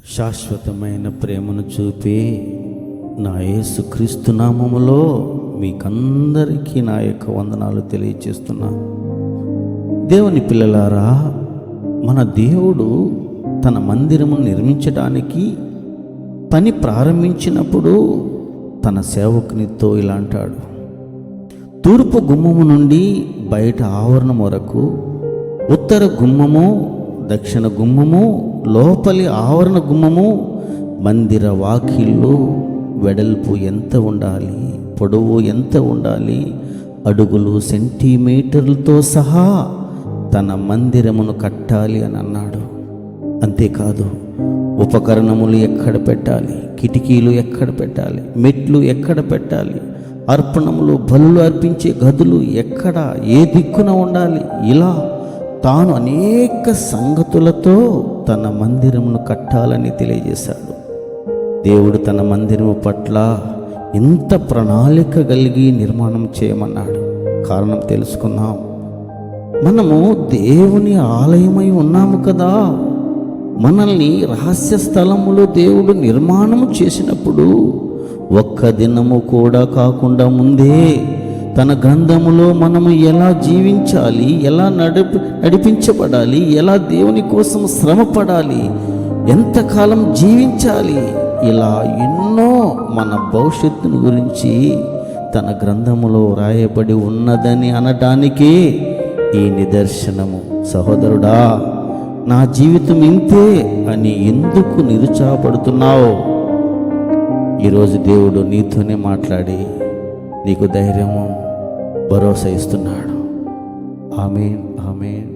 శాశ్వతమైన ప్రేమను చూపి నా యేసుక్రీస్తు నామములో మీకందరికీ నా యొక్క వందనాలు తెలియచేస్తున్నా. దేవుని పిల్లలారా, మన దేవుడు తన మందిరము నిర్మించడానికి పని ప్రారంభించినప్పుడు తన సేవకునితో ఇలా అంటాడు: తూర్పు గుమ్మము నుండి బయట ఆవరణం వరకు, ఉత్తర గుమ్మము, దక్షిణ గుమ్మము, లోపలి ఆవరణ గుమ్మము, మందిర వాకిళ్ళు వెడల్పు ఎంత ఉండాలి, పొడవు ఎంత ఉండాలి, అడుగులు సెంటీమీటర్లతో సహా తన మందిరమును కట్టాలి అని అన్నాడు. అంతేకాదు, ఉపకరణములు ఎక్కడ పెట్టాలి, కిటికీలు ఎక్కడ పెట్టాలి, మెట్లు ఎక్కడ పెట్టాలి, అర్పణములు బలులు అర్పించే గదులు ఎక్కడ, ఏ దిక్కున ఉండాలి, ఇలా తాను అనేక సంగతులతో తన మందిరమును కట్టాలని తెలియజేశాడు. దేవుడు తన మందిరము పట్ల ఇంత ప్రణాళిక కలిగి నిర్మాణం చేయమన్నాడు. కారణం తెలుసుకున్నాం. మనము దేవుని ఆలయమై ఉన్నాము కదా. మనల్ని రహస్య స్థలములో దేవుడు నిర్మాణం చేసినప్పుడు ఒక్క దినము కూడా కాకుండా ముందే తన గ్రంథములో మనము ఎలా జీవించాలి, ఎలా నడిపించబడాలి, ఎలా దేవుని కోసం శ్రమపడాలి, ఎంతకాలం జీవించాలి, ఇలా ఎన్నో మన భవిష్యత్తును గురించి తన గ్రంథములో రాయబడి ఉన్నదని అనటానికే ఈ నిదర్శనము. సహోదరుడా, నా జీవితం ఇంతే అని ఎందుకు నిరుత్సాహపడుతున్నావు? ఈరోజు దేవుడు నీతోనే మాట్లాడి నీకు ధైర్యము, భరోసా ఇస్తున్నాడు. ఆమేన్, ఆమేన్.